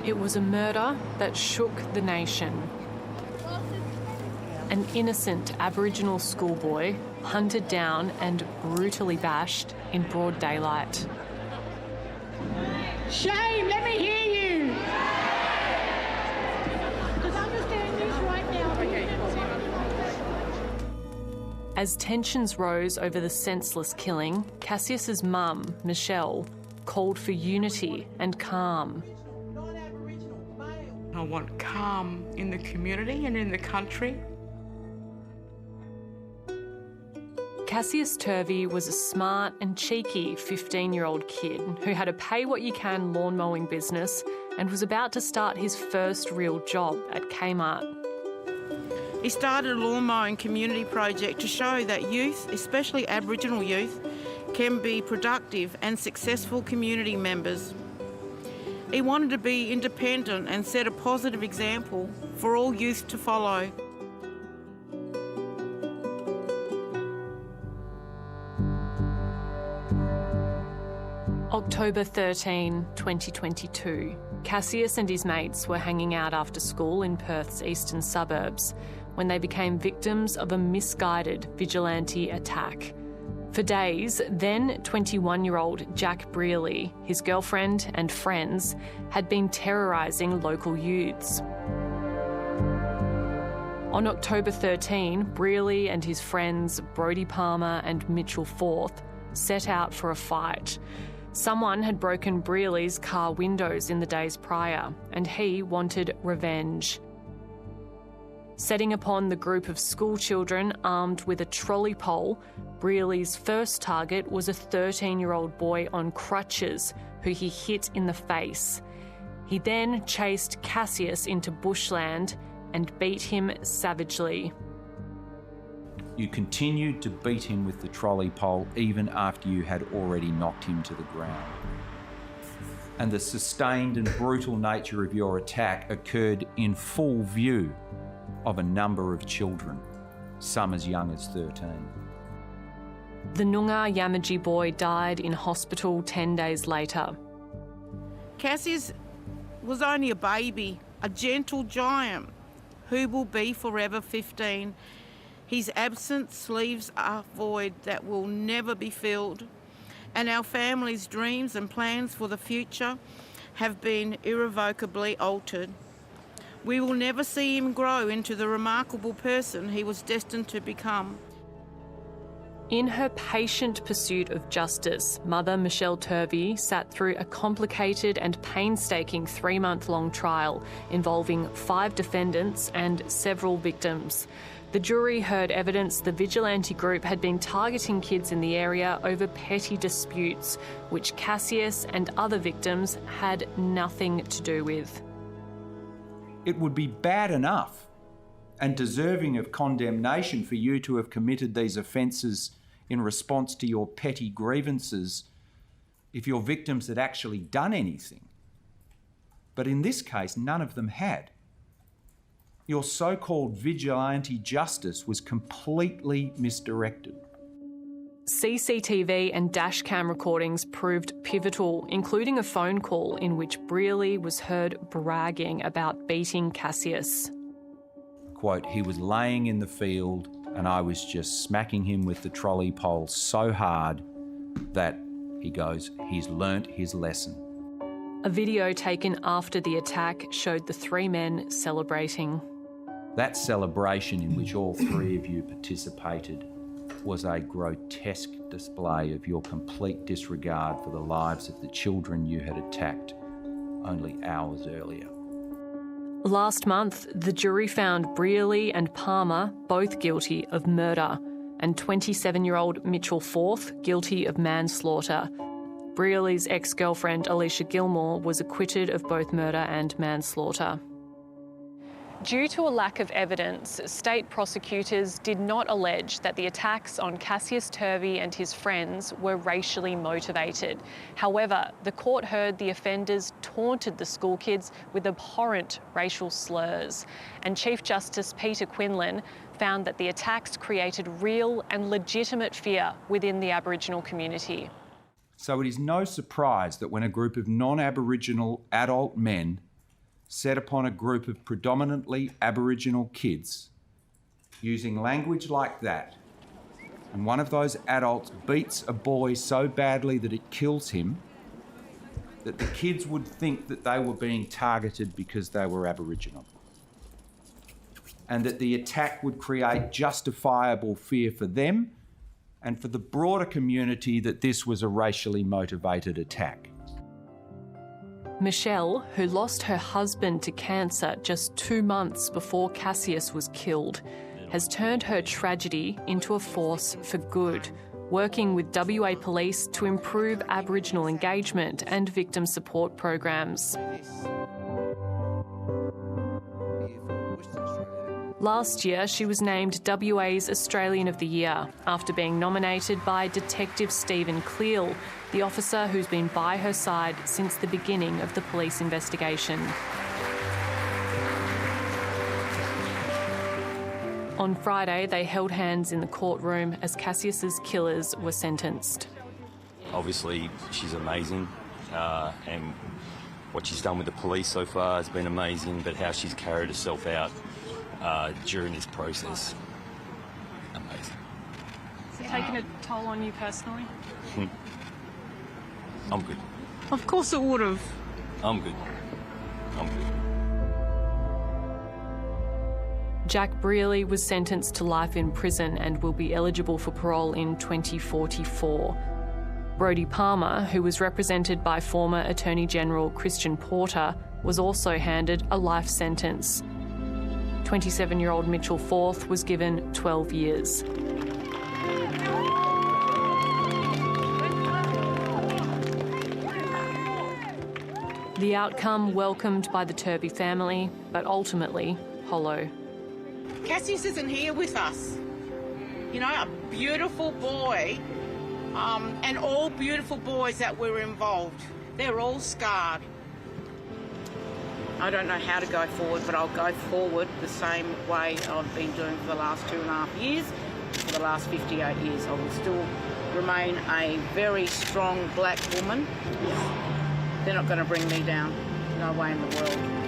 It was a murder that shook the nation. An innocent Aboriginal schoolboy hunted down and brutally bashed in broad daylight. Shame, let me hear you! Because I'm just doing this right now. As tensions rose over the senseless killing, Cassius's mum, Michelle, called for unity and calm. I want calm in the community and in the country. Cassius Turvey was a smart and cheeky 15-year-old kid who had a pay-what-you-can lawn mowing business and was about to start his first real job at Kmart. He started a lawn mowing community project to show that youth, especially Aboriginal youth, can be productive and successful community members. He wanted to be independent and set a positive example for all youth to follow. October 13, 2022. Cassius and his mates were hanging out after school in Perth's eastern suburbs when they became victims of a misguided vigilante attack. For days, then 21-year-old Jack Brearley, his girlfriend and friends had been terrorising local youths. On October 13, Brearley and his friends Brodie Palmer and Mitchell Forth set out for a fight. Someone had broken Brearley's car windows in the days prior, and he wanted revenge. Setting upon the group of school children armed with a trolley pole, Brearley's first target was a 13-year-old boy on crutches who he hit in the face. He then chased Cassius into bushland and beat him savagely. You continued to beat him with the trolley pole even after you had already knocked him to the ground. And the sustained and brutal nature of your attack occurred in full view of a number of children, some as young as 13. The Noongar Yamaji boy died in hospital 10 days later. Cassius was only a baby, a gentle giant who will be forever 15. His absence leaves a void that will never be filled, and our family's dreams and plans for the future have been irrevocably altered. We will never see him grow into the remarkable person he was destined to become. In her patient pursuit of justice, mother Michelle Turvey sat through a complicated and painstaking 3-month-long trial involving 5 defendants and several victims. The jury heard evidence the vigilante group had been targeting kids in the area over petty disputes, which Cassius and other victims had nothing to do with. It would be bad enough and deserving of condemnation for you to have committed these offences in response to your petty grievances if your victims had actually done anything. But in this case, none of them had. Your so-called vigilante justice was completely misdirected. CCTV and dashcam recordings proved pivotal, including a phone call in which Brearley was heard bragging about beating Cassius. Quote, he was laying in the field and I was just smacking him with the trolley pole so hard that, he goes, he's learnt his lesson. A video taken after the attack showed the 3 men celebrating. That celebration in which all 3 of you participated was a grotesque display of your complete disregard for the lives of the children you had attacked only hours earlier. Last month, the jury found Brearley and Palmer both guilty of murder and 27-year-old Mitchell Forth guilty of manslaughter. Brearley's ex-girlfriend Alicia Gilmore was acquitted of both murder and manslaughter. Due to a lack of evidence, state prosecutors did not allege that the attacks on Cassius Turvey and his friends were racially motivated. However, the court heard the offenders taunted the schoolkids with abhorrent racial slurs, and Chief Justice Peter Quinlan found that the attacks created real and legitimate fear within the Aboriginal community. So it is no surprise that when a group of non-Aboriginal adult men set upon a group of predominantly Aboriginal kids using language like that, and one of those adults beats a boy so badly that it kills him, that the kids would think that they were being targeted because they were Aboriginal, and that the attack would create justifiable fear for them and for the broader community that this was a racially motivated attack. Michelle, who lost her husband to cancer just 2 months before Cassius was killed, has turned her tragedy into a force for good, working with WA Police to improve Aboriginal engagement and victim support programs. Last year, she was named WA's Australian of the Year after being nominated by Detective Stephen Cleal, the officer who's been by her side since the beginning of the police investigation. On Friday, they held hands in the courtroom as Cassius's killers were sentenced. Obviously, she's amazing, and what she's done with the police so far has been amazing, but how she's carried herself out during this process, amazing. Has it taken a toll on you personally? I'm good. Of course it would have. I'm good. Jack Brearley was sentenced to life in prison and will be eligible for parole in 2044. Brodie Palmer, who was represented by former Attorney General Christian Porter, was also handed a life sentence. 27-year-old Mitchell Forth was given 12 years. The outcome welcomed by the Turvey family, but ultimately hollow. Cassius isn't here with us. You know, a beautiful boy, and all beautiful boys that were involved. They're all scarred. I don't know how to go forward, but I'll go forward the same way I've been doing for the last 2.5 years, for the last 58 years. I will still remain a very strong black woman. They're not going to bring me down. No way in the world.